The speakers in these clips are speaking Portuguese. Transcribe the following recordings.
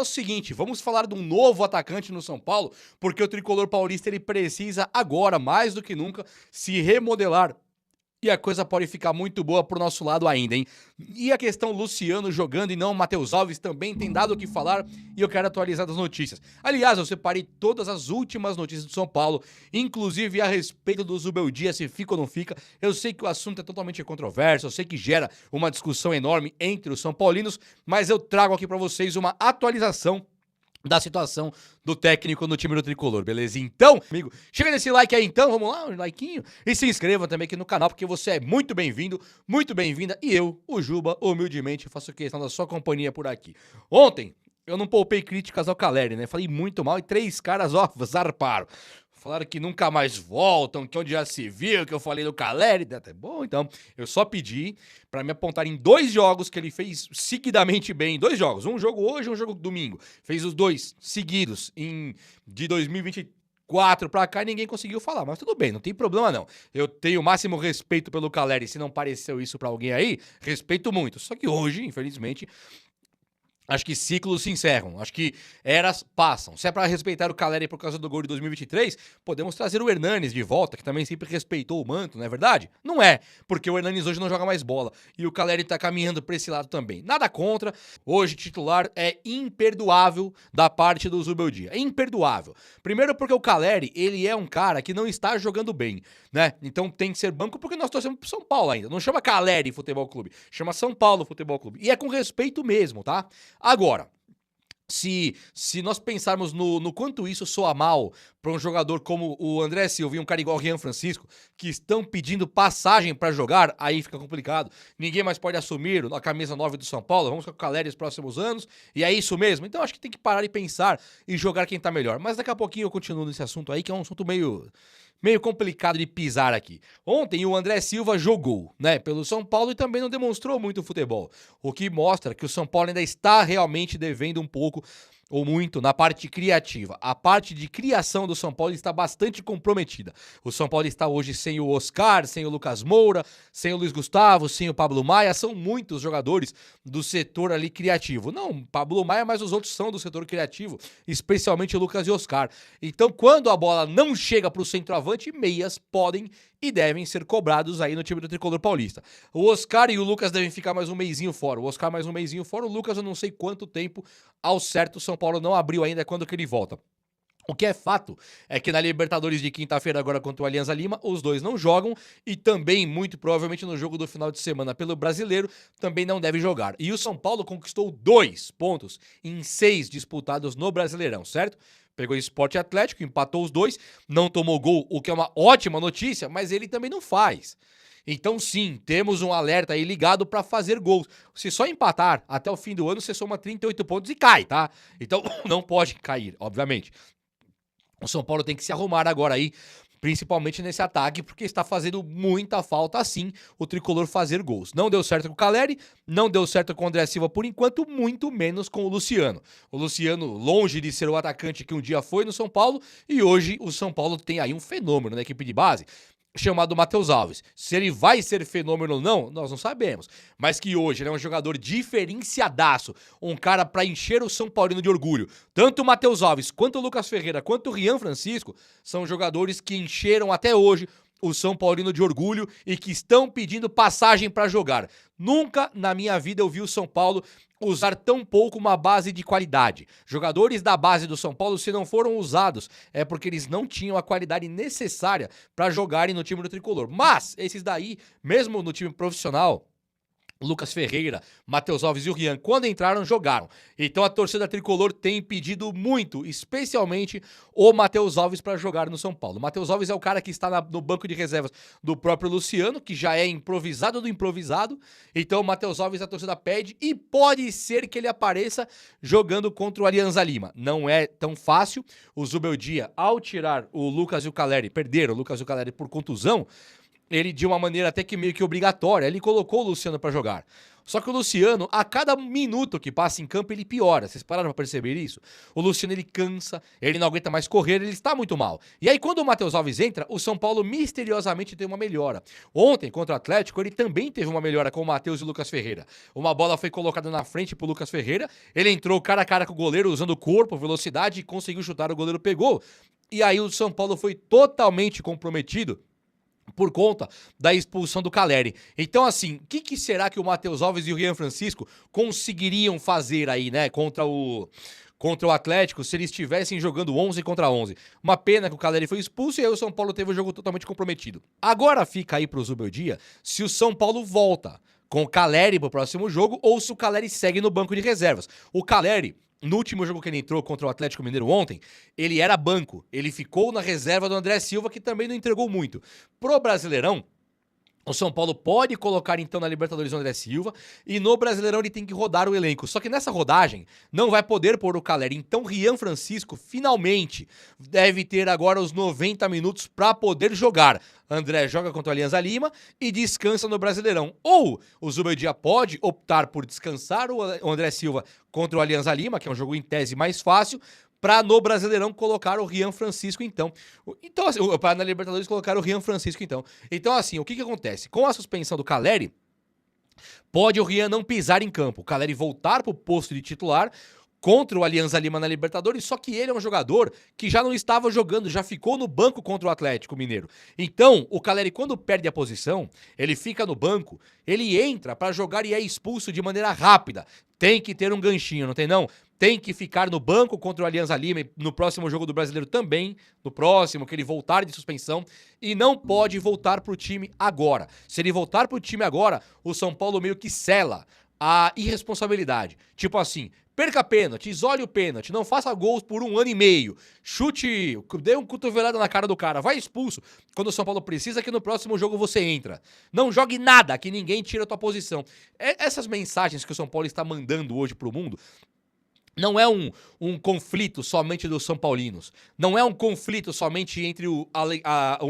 É o seguinte, vamos falar de um novo atacante no São Paulo, porque o tricolor paulista ele precisa agora, mais do que nunca, se remodelar. E a coisa pode ficar muito boa pro nosso lado ainda, hein? E a questão Luciano jogando e não Matheus Alves também tem dado o que falar e eu quero atualizar das notícias. Aliás, eu separei todas as últimas notícias do São Paulo, inclusive a respeito do Zubeldia, se fica ou não fica. Eu sei que o assunto é totalmente controverso, eu sei que gera uma discussão enorme entre os são paulinos, mas eu trago aqui pra vocês uma atualização da situação do técnico no time do Tricolor, beleza? Então, amigo, chega nesse like aí então, vamos lá, um likeinho, e se inscreva também aqui no canal, porque você é muito bem-vindo, muito bem-vinda, e eu, o Juba, humildemente, faço questão da sua companhia por aqui. Ontem, eu não poupei críticas ao Caleri, né? Falei muito mal e 3 caras, ó, zarparam. Falaram que nunca mais voltam, que onde já se viu, que eu falei do Caleri. Tá bom, então, eu só pedi pra me apontar em 2 jogos que ele fez seguidamente bem. 2 jogos, um jogo hoje e um jogo domingo. Fez os 2 seguidos de 2024 pra cá e ninguém conseguiu falar. Mas tudo bem, não tem problema não. Eu tenho o máximo respeito pelo Caleri. Se não pareceu isso pra alguém aí, respeito muito. Só que hoje, infelizmente, acho que ciclos se encerram, acho que eras passam. Se é pra respeitar o Caleri por causa do gol de 2023, podemos trazer o Hernanes de volta, que também sempre respeitou o manto, não é verdade? Não é, porque o Hernanes hoje não joga mais bola e o Caleri tá caminhando pra esse lado também. Nada contra, hoje titular é imperdoável da parte do Zubeldia, é imperdoável. Primeiro porque o Caleri, ele é um cara que não está jogando bem, né? Então tem que ser banco porque nós torcemos pro São Paulo ainda. Não chama Caleri Futebol Clube, chama São Paulo Futebol Clube. E é com respeito mesmo, tá? Agora, se nós pensarmos no quanto isso soa mal para um jogador como o André Silva e um cara igual o Rian Francisco, que estão pedindo passagem para jogar, aí fica complicado. Ninguém mais pode assumir a camisa 9 do São Paulo, vamos com o Caleri nos próximos anos, e é isso mesmo. Então acho que tem que parar e pensar e jogar quem tá melhor. Mas daqui a pouquinho eu continuo nesse assunto aí, que é um assunto meio complicado de pisar aqui. Ontem o André Silva jogou, né, pelo São Paulo e também não demonstrou muito futebol, o que mostra que o São Paulo ainda está realmente devendo um pouco ou muito na parte criativa. A parte de criação do São Paulo está bastante comprometida. O São Paulo está hoje sem o Oscar, sem o Lucas Moura, sem o Luiz Gustavo, sem o Pablo Maia. São muitos jogadores do setor ali criativo. Não, Pablo Maia, mas os outros são do setor criativo, especialmente o Lucas e Oscar. Então, quando a bola não chega para o centroavante, meias podem e devem ser cobrados aí no time do Tricolor Paulista. O Oscar e o Lucas devem ficar mais um meizinho fora. O Oscar mais um meizinho fora. O Lucas eu não sei quanto tempo ao certo o São Paulo não abriu ainda quando que ele volta. O que é fato é que na Libertadores de quinta-feira agora contra o Alianza Lima, os dois não jogam e também, muito provavelmente, no jogo do final de semana pelo Brasileiro, também não deve jogar. E o São Paulo conquistou 2 pontos em 6 disputados no Brasileirão, certo? Pegou o Sport Atlético, empatou os 2, não tomou gol, o que é uma ótima notícia, mas ele também não faz. Então sim, temos um alerta aí ligado para fazer gols. Se só empatar até o fim do ano, você soma 38 pontos e cai, tá? Então não pode cair, obviamente. O São Paulo tem que se arrumar agora aí, principalmente nesse ataque, porque está fazendo muita falta, assim, o Tricolor fazer gols. Não deu certo com o Caleri, não deu certo com o André Silva por enquanto, muito menos com o Luciano. O Luciano, longe de ser o atacante que um dia foi no São Paulo, e hoje o São Paulo tem aí um fenômeno na equipe de base, chamado Matheus Alves. Se ele vai ser fenômeno ou não, nós não sabemos. Mas que hoje ele é um jogador diferenciadaço, um cara pra encher o São Paulino de orgulho. Tanto o Matheus Alves, quanto o Lucas Ferreira, quanto o Rian Francisco, são jogadores que encheram até hoje o São Paulino de orgulho e que estão pedindo passagem pra jogar. Nunca na minha vida eu vi o São Paulo usar tão pouco uma base de qualidade. Jogadores da base do São Paulo, se não foram usados, é porque eles não tinham a qualidade necessária para jogarem no time do Tricolor. Mas esses daí, mesmo no time profissional, Lucas Ferreira, Matheus Alves e o Rian, quando entraram, jogaram. Então a torcida tricolor tem pedido muito, especialmente o Matheus Alves para jogar no São Paulo. O Matheus Alves é o cara que está no banco de reservas do próprio Luciano, que já é improvisado do improvisado. Então o Matheus Alves a torcida pede e pode ser que ele apareça jogando contra o Alianza Lima. Não é tão fácil. O Zubeldia, ao tirar o Lucas e o Caleri, perderam o Lucas e o Caleri por contusão, ele de uma maneira até que meio que obrigatória, ele colocou o Luciano pra jogar. Só que o Luciano, a cada minuto que passa em campo, ele piora. Vocês pararam pra perceber isso? O Luciano, ele cansa, ele não aguenta mais correr, ele está muito mal. E aí, quando o Matheus Alves entra, o São Paulo misteriosamente tem uma melhora. Ontem, contra o Atlético, ele também teve uma melhora com o Matheus e o Lucas Ferreira. Uma bola foi colocada na frente pro Lucas Ferreira, ele entrou cara a cara com o goleiro, usando o corpo, velocidade, e conseguiu chutar, o goleiro pegou. E aí, o São Paulo foi totalmente comprometido por conta da expulsão do Caleri. Então, assim, o que será que o Matheus Alves e o Rian Francisco conseguiriam fazer aí, né, contra o Atlético, se eles estivessem jogando 11 contra 11? Uma pena que o Caleri foi expulso e aí o São Paulo teve o jogo totalmente comprometido. Agora fica aí pro Zubeldia se o São Paulo volta com o Caleri pro próximo jogo ou se o Caleri segue no banco de reservas. O Caleri, no último jogo que ele entrou contra o Atlético Mineiro ontem, ele era banco. Ele ficou na reserva do André Silva, que também não entregou muito. Pro Brasileirão, o São Paulo pode colocar então na Libertadores o André Silva e no Brasileirão ele tem que rodar o elenco. Só que nessa rodagem não vai poder pôr o Caleri. Então Rian Francisco finalmente deve ter agora os 90 minutos para poder jogar. André joga contra o Alianza Lima e descansa no Brasileirão. Ou o Zubeldia pode optar por descansar o André Silva contra o Alianza Lima, que é um jogo em tese mais fácil, para no Brasileirão colocar o Rian Francisco, então. Então, assim, para na Libertadores colocar o Rian Francisco, então. Então, assim, o que acontece? Com a suspensão do Caleri, pode o Rian não pisar em campo. O Caleri voltar pro posto de titular contra o Alianza Lima na Libertadores, só que ele é um jogador que já não estava jogando, já ficou no banco contra o Atlético Mineiro. Então, o Caleri, quando perde a posição, ele fica no banco, ele entra para jogar e é expulso de maneira rápida. Tem que ter um ganchinho, não tem não? Tem que ficar no banco contra o Alianza Lima e no próximo jogo do Brasileiro também, no próximo, que ele voltar de suspensão, e não pode voltar pro time agora. Se ele voltar pro time agora, o São Paulo meio que sela a irresponsabilidade. Tipo assim, perca pênalti, isole o pênalti, não faça gols por 1 ano e meio, chute, dê um cotovelada na cara do cara, vai expulso. Quando o São Paulo precisa que no próximo jogo você entra. Não jogue nada, que ninguém tira a tua posição. Essas mensagens que o São Paulo está mandando hoje pro mundo não é um conflito somente dos São Paulinos. Não é um conflito somente entre o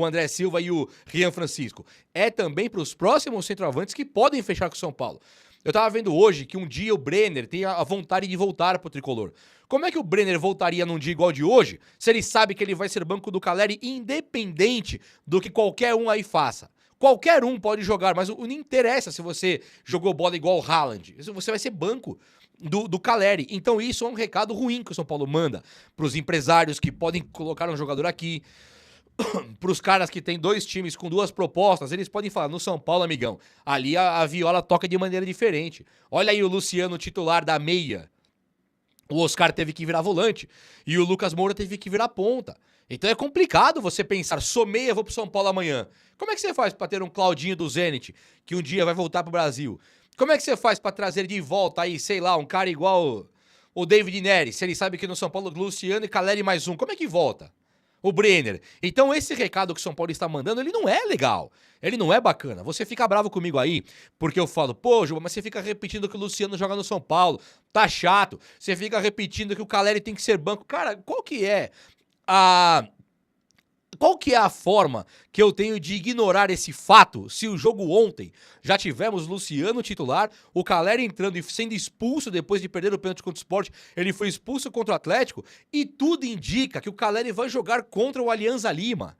André Silva e o Rian Francisco. É também para os próximos centroavantes que podem fechar com o São Paulo. Eu tava vendo hoje que um dia o Brenner tem a vontade de voltar pro Tricolor. Como é que o Brenner voltaria num dia igual ao de hoje, se ele sabe que ele vai ser banco do Caleri, independente do que qualquer um aí faça? Qualquer um pode jogar, mas não interessa se você jogou bola igual o Haaland. Você vai ser banco do Caleri. Então isso é um recado ruim que o São Paulo manda pros empresários que podem colocar um jogador aqui, pros caras que tem 2 times com 2 propostas, eles podem falar, no São Paulo, amigão, ali a viola toca de maneira diferente. Olha aí o Luciano, titular da meia. O Oscar teve que virar volante e o Lucas Moura teve que virar ponta. Então é complicado você pensar, sou meia, vou pro São Paulo amanhã. Como é que você faz pra ter um Claudinho do Zenit, que um dia vai voltar pro Brasil? Como é que você faz pra trazer de volta aí, sei lá, um cara igual o David Neres, se ele sabe que no São Paulo, Luciano e Caleri mais um, como é que volta? O Brenner. Então esse recado que o São Paulo está mandando, ele não é legal. Ele não é bacana. Você fica bravo comigo aí, porque eu falo, pô, Juba, mas você fica repetindo que o Luciano joga no São Paulo. Tá chato. Você fica repetindo que o Caleri tem que ser banco. Cara, qual que é a forma que eu tenho de ignorar esse fato se o jogo ontem já tivemos Luciano titular, o Caleri entrando e sendo expulso depois de perder o pênalti contra o Sport, ele foi expulso contra o Atlético e tudo indica que o Caleri vai jogar contra o Alianza Lima,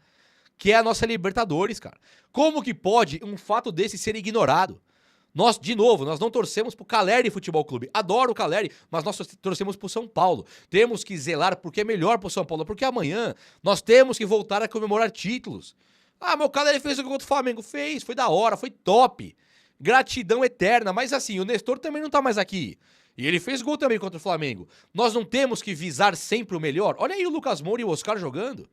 que é a nossa Libertadores, cara. Como que pode um fato desse ser ignorado? Nós, de novo, nós não torcemos pro Caleri Futebol Clube. Adoro o Caleri, mas nós torcemos pro São Paulo. Temos que zelar porque é melhor pro São Paulo, porque amanhã nós temos que voltar a comemorar títulos. Ah, meu Caleri fez o gol contra o Flamengo. Fez, foi da hora, foi top. Gratidão eterna, mas assim, o Nestor também não tá mais aqui. E ele fez gol também contra o Flamengo. Nós não temos que visar sempre o melhor. Olha aí o Lucas Moura e o Oscar jogando.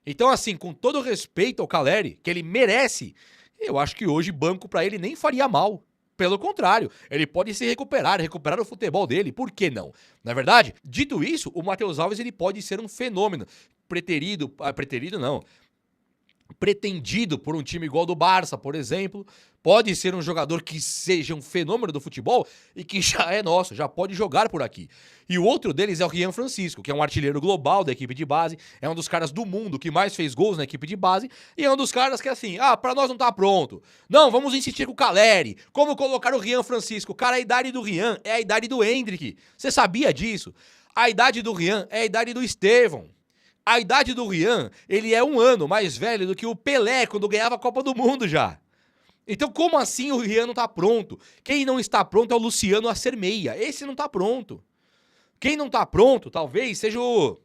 Então assim, com todo respeito ao Caleri, que ele merece, eu acho que hoje banco pra ele nem faria mal. Pelo contrário, ele pode se recuperar o futebol dele, por que não? Na verdade, dito isso, o Matheus Alves ele pode ser um fenômeno. Preterido não. pretendido por um time igual do Barça, por exemplo. Pode ser um jogador que seja um fenômeno do futebol e que já é nosso, já pode jogar por aqui. E o outro deles é o Rian Francisco, que é um artilheiro global da equipe de base, é um dos caras do mundo que mais fez gols na equipe de base, e é um dos caras que assim, pra nós não tá pronto. Não, vamos insistir com o Caleri. Como colocar o Rian Francisco? Cara, a idade do Rian é a idade do Endrick. Você sabia disso? A idade do Rian é a idade do Estevão. A idade do Rian, ele é 1 ano mais velho do que o Pelé quando ganhava a Copa do Mundo já. Então como assim o Rian não tá pronto? Quem não está pronto é o Luciano Acermeia. Esse não tá pronto. Quem não tá pronto, talvez, seja o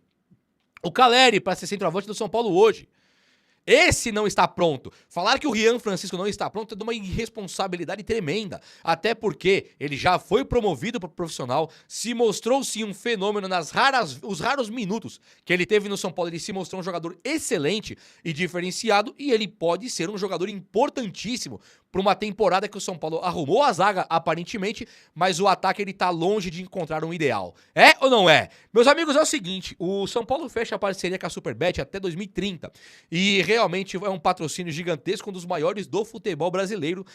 Caleri para ser centroavante do São Paulo hoje. Esse não está pronto. Falar que o Rian Francisco não está pronto é de uma irresponsabilidade tremenda. Até porque ele já foi promovido para o profissional, se mostrou sim um fenômeno os raros minutos que ele teve no São Paulo. Ele se mostrou um jogador excelente e diferenciado, e ele pode ser um jogador importantíssimo para uma temporada que o São Paulo arrumou a zaga, aparentemente, mas o ataque ele tá longe de encontrar um ideal. É ou não é? Meus amigos, é o seguinte, o São Paulo fecha a parceria com a Superbet até 2030, e realmente é um patrocínio gigantesco, um dos maiores do futebol brasileiro,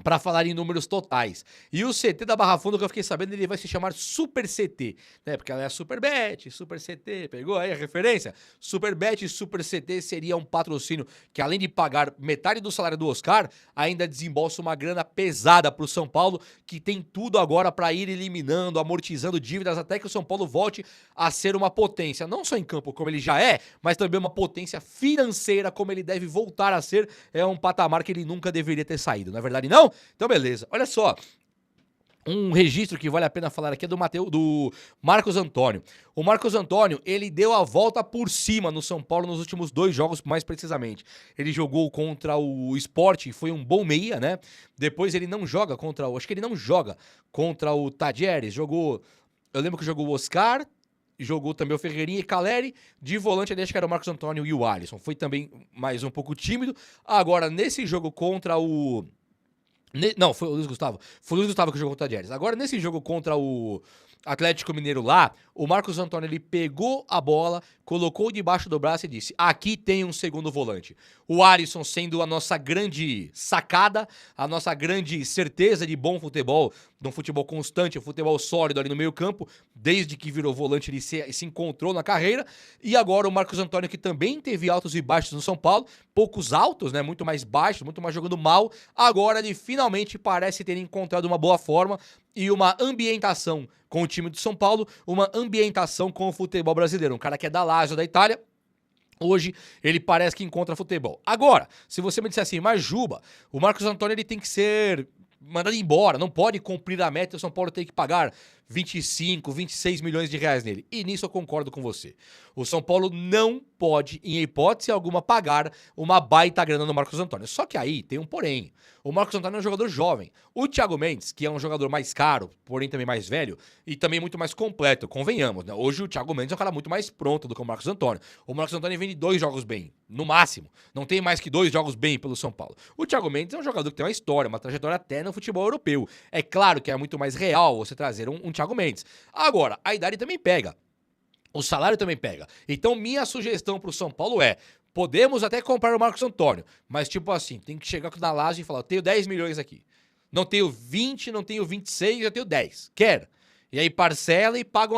para falar em números totais. E o CT da Barra Funda, que eu fiquei sabendo, ele vai se chamar Super CT, né? Porque ela é a Superbet, Super CT, pegou aí a referência? Superbet e Super CT seria um patrocínio que, além de pagar metade do salário do Oscar, ainda desembolsa uma grana pesada pro São Paulo, que tem tudo agora para ir eliminando, amortizando dívidas, até que o São Paulo volte a ser uma potência, não só em campo como ele já é, mas também uma potência financeira como ele deve voltar a ser. É um patamar que ele nunca deveria ter saído, não é verdade não? Então beleza, olha só, um registro que vale a pena falar aqui é do Marcos Antônio. O Marcos Antônio, ele deu a volta por cima no São Paulo nos últimos 2 jogos, mais precisamente. Ele jogou contra o Sport, foi um bom meia, né? Depois ele não joga contra acho que ele não joga contra o Tadieres, eu lembro que jogou o Oscar, jogou também o Ferreirinha e Caleri, de volante ali acho que era o Marcos Antônio e o Alisson. Foi também mais um pouco tímido. Agora, nesse jogo contra o... Não, foi o Luiz Gustavo. Foi o Luiz Gustavo que jogou contra o Tadieres. Agora, nesse jogo contra o Atlético Mineiro lá, o Marcos Antônio, ele pegou a bola, colocou debaixo do braço e disse: aqui tem um segundo volante. O Alisson sendo a nossa grande sacada, a nossa grande certeza de bom futebol, de um futebol constante, um futebol sólido ali no meio campo, desde que virou volante ele se encontrou na carreira. E agora o Marcos Antônio, que também teve altos e baixos no São Paulo, poucos altos, né, muito mais baixos, muito mais jogando mal. Agora ele finalmente parece ter encontrado uma boa forma e uma ambientação com o time do São Paulo, uma ambientação com o futebol brasileiro. Um cara que é da Lazio, da Itália. Hoje ele parece que encontra futebol. Agora, se você me disser assim, mas Juba, o Marcos Antônio ele tem que ser mandado embora, não pode cumprir a meta, o São Paulo tem que pagar 25, 26 milhões de reais nele. E nisso eu concordo com você. O São Paulo não pode, em hipótese alguma, pagar uma baita grana no Marcos Antônio. Só que aí tem um porém. O Marcos Antônio é um jogador jovem. O Thiago Mendes, que é um jogador mais caro, porém também mais velho, e também muito mais completo, convenhamos, né? Hoje o Thiago Mendes é um cara muito mais pronto do que o Marcos Antônio. O Marcos Antônio vem de 2 jogos bem, no máximo. Não tem mais que 2 jogos bem pelo São Paulo. O Thiago Mendes é um jogador que tem uma história, uma trajetória até no futebol europeu. É claro que é muito mais real você trazer um Thiago Mendes. Agora, a idade também pega. O salário também pega. Então, minha sugestão pro São Paulo é: podemos até comprar o Marcos Antônio, mas tipo assim, tem que chegar na Lazio e falar: eu tenho 10 milhões aqui. Não tenho 20, não tenho 26, eu tenho 10. Quer? E aí parcela e paga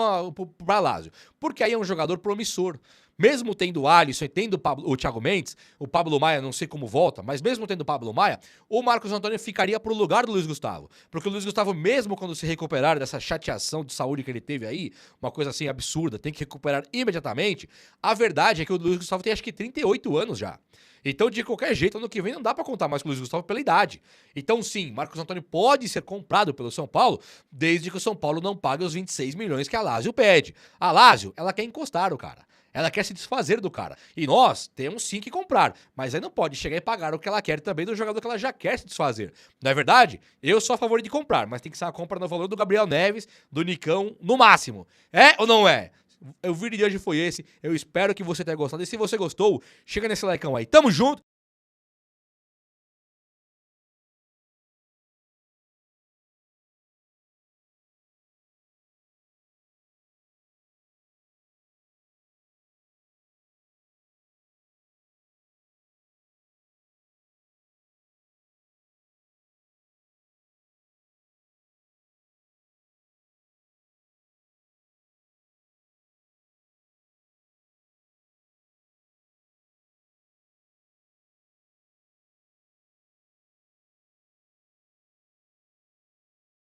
pra Lazio. Porque aí é um jogador promissor. Mesmo tendo o Alisson e tendo o Thiago Mendes, o Pablo Maia não sei como volta, mas mesmo tendo o Pablo Maia, o Marcos Antônio ficaria pro lugar do Luiz Gustavo. Porque o Luiz Gustavo, mesmo quando se recuperar dessa chateação de saúde que ele teve aí, uma coisa assim absurda, tem que recuperar imediatamente, a verdade é que o Luiz Gustavo tem acho que 38 anos já. Então, de qualquer jeito, ano que vem não dá pra contar mais com o Luiz Gustavo pela idade. Então, sim, Marcos Antônio pode ser comprado pelo São Paulo, desde que o São Paulo não pague os 26 milhões que a Lazio pede. A Lazio, ela quer encostar o cara. Ela quer se desfazer do cara. E nós temos sim que comprar. Mas aí não pode chegar e pagar o que ela quer também do jogador que ela já quer se desfazer. Não é verdade? Eu sou a favor de comprar, mas tem que ser uma compra no valor do Gabriel Neves, do Nicão, no máximo. É ou não é? O vídeo de hoje foi esse. Eu espero que você tenha gostado. E se você gostou, chega nesse likeão aí. Tamo junto!